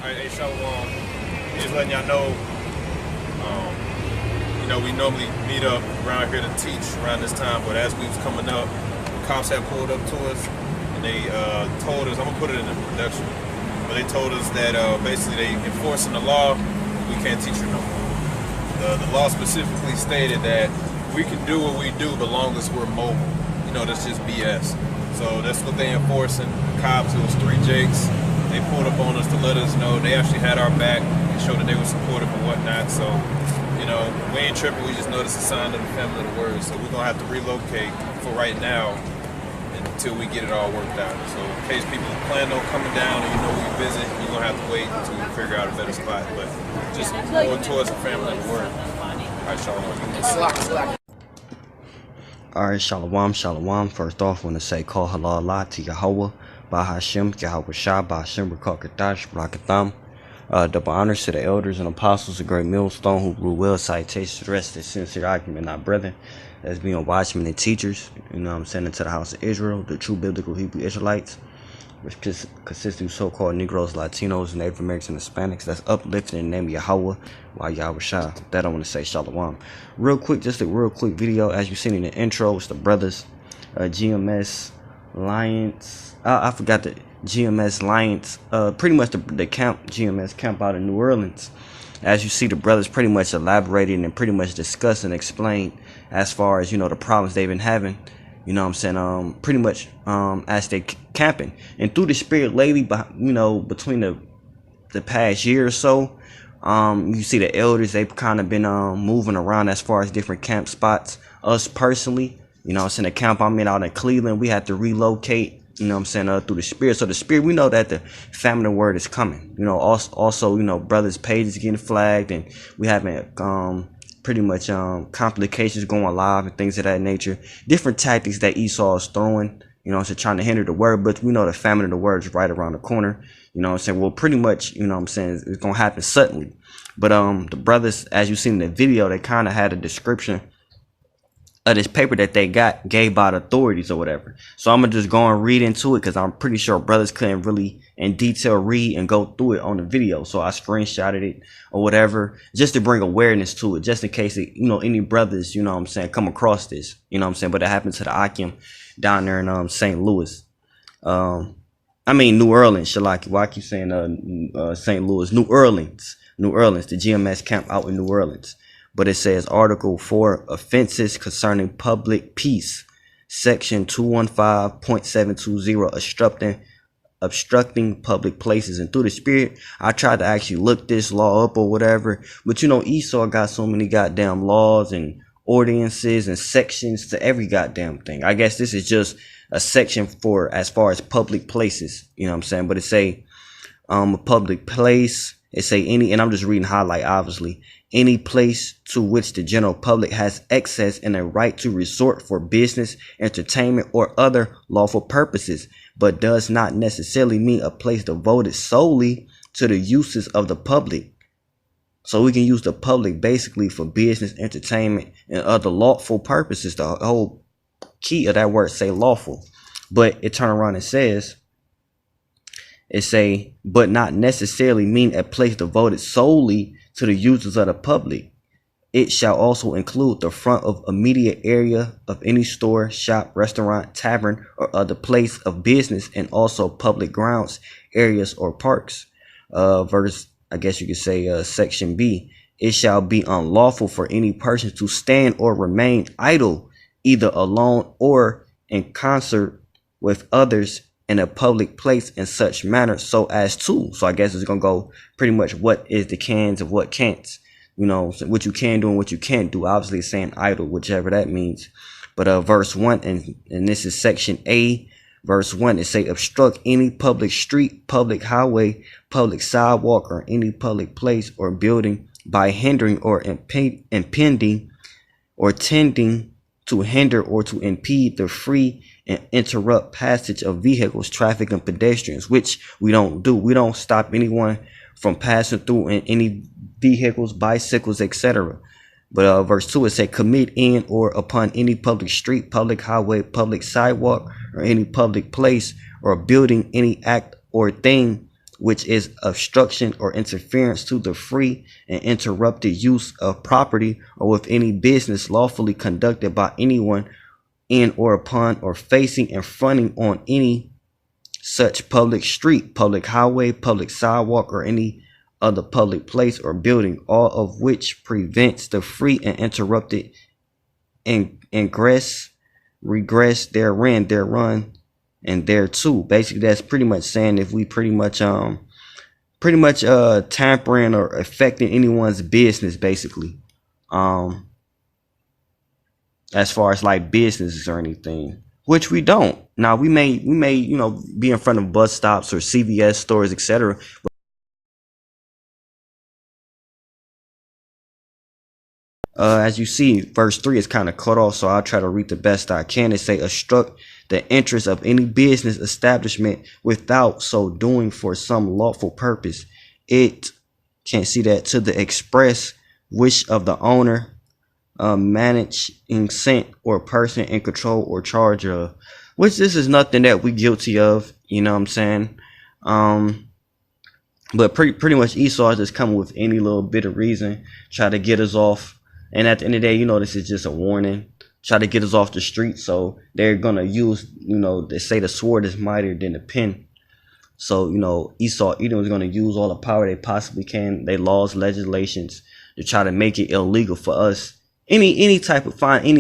Alright, hey, Shalom. Just letting y'all know, we normally meet up around here to teach around this time, but as we was coming up, cops had pulled up to us, and they told us, I'm going to put it in the production, but they told us that basically they enforcing the law, we can't teach her no more. The law specifically stated that we can do what we do, but long as we're mobile. That's just BS. So that's what they enforcing. The cops, it was 3 Jakes. They pulled up on us to let us know they actually had our back and showed that they were supportive and whatnot. So, we ain't tripping. We just noticed a sign of the family of the word. So we're going to have to relocate for right now until we get it all worked out. So in case people plan on coming down and we visit, you're going to have to wait until we figure out a better spot. But just more towards the family of the word. All right, Shalom. Alright, Shalom. First off, I want to say, call halal to Yahweh, Bahashem, Yahweh Shah, Bahashem, Rakakadash, Rakatham. Double honors to the elders and apostles, a great millstone who grew well, citations to the rest of the sincere argument, not brethren, as being watchmen and teachers, sending to the house of Israel, the true biblical Hebrew Israelites, which consists of so-called Negroes, Latinos, Native Americans, and Hispanics, that's uplifted in the name of Yahweh, while Yahweh Shah. That I want to say Shalom. Just a real quick video, as you seen in the intro, it's the brothers, GMSLions, I forgot the GMSLions, pretty much the camp, GMS camp out in New Orleans. As you see, the brothers pretty much elaborated and pretty much discussed and explained as far as, the problems they've been having, pretty much as they camping. And through the spirit lately, between the past year or so, you see the elders, they've kind of been moving around as far as different camp spots. Us personally, the camp I'm in out in Cleveland, we had to relocate, through the spirit. So the spirit, we know that the family of the word is coming. Also, brothers' pages getting flagged, and we having pretty much complications going live and things of that nature. Different tactics that Esau is throwing, trying to hinder the word. But we know the family of the word is right around the corner. Well, pretty much, it's gonna happen suddenly. But the brothers, as you seen in the video, they kind of had a description of this paper that they gave by the authorities or whatever. So I'm gonna just go and read into it, because I'm pretty sure brothers couldn't really in detail read and go through it on the video. So I screenshotted it or whatever, just to bring awareness to it, just in case it, any brothers, come across this, but it happened to the Akim down there in St. Louis. New Orleans, Shalaki. Why I keep saying St. Louis? New Orleans, the GMS camp out in New Orleans. But it says Article 4, offenses concerning public peace, Section 215.720, obstructing public places. And through the spirit, I tried to actually look this law up or whatever. But Esau got so many goddamn laws and ordinances and sections to every goddamn thing. I guess this is just a section for as far as public places. But it say a public place. It say any, and I'm just reading highlight, obviously. Any place to which the general public has access and a right to resort for business, entertainment, or other lawful purposes, but does not necessarily mean a place devoted solely to the uses of the public. So we can use the public basically for business, entertainment, and other lawful purposes. The whole key of that word say lawful. But it turn around and says, but not necessarily mean a place devoted solely to the users of the public. It shall also include the front of immediate area of any store, shop, restaurant, tavern, or other place of business, and also public grounds, areas, or parks. Verse, I guess you could say section B. It shall be unlawful for any person to stand or remain idle, either alone or in concert with others, in a public place in such manner so as to. So I guess it's gonna go pretty much what is the cans of what can't, what you can do and what you can't do. Obviously it's saying idle, whichever that means. But verse 1, and this is section A, verse 1, it say obstruct any public street, public highway, public sidewalk, or any public place or building by hindering or impeding or tending to hinder or to impede the free and interrupt passage of vehicles, traffic, and pedestrians, which we don't do. We don't stop anyone from passing through in any vehicles, bicycles, etc. But verse 2, it said commit in or upon any public street, public highway, public sidewalk, or any public place or building any act or thing which is obstruction or interference to the free and interrupted use of property or with any business lawfully conducted by anyone in or upon or facing and fronting on any such public street, public highway, public sidewalk, or any other public place or building, all of which prevents the free and interrupted ingress, regress therein, and thereto. Basically, that's pretty much saying if we pretty much tampering or affecting anyone's business, basically, as far as like businesses or anything, which we don't. Now we may be in front of bus stops or CVS stores, etc. As you see, verse 3 is kind of cut off, so I'll try to read the best I can. It say, obstruct the interest of any business establishment without so doing for some lawful purpose. It can't see that to the express wish of the owner, managing scent or person in control or charge of, which this is nothing that we guilty of, you know what I'm saying? But pretty much Esau is just coming with any little bit of reason, try to get us off. And at the end of the day, this is just a warning, try to get us off the street. So they're gonna use, they say the sword is mightier than the pen. So Esau, Edom is gonna use all the power they possibly can, they laws, legislations, to try to make it illegal for us. Any type of fine, any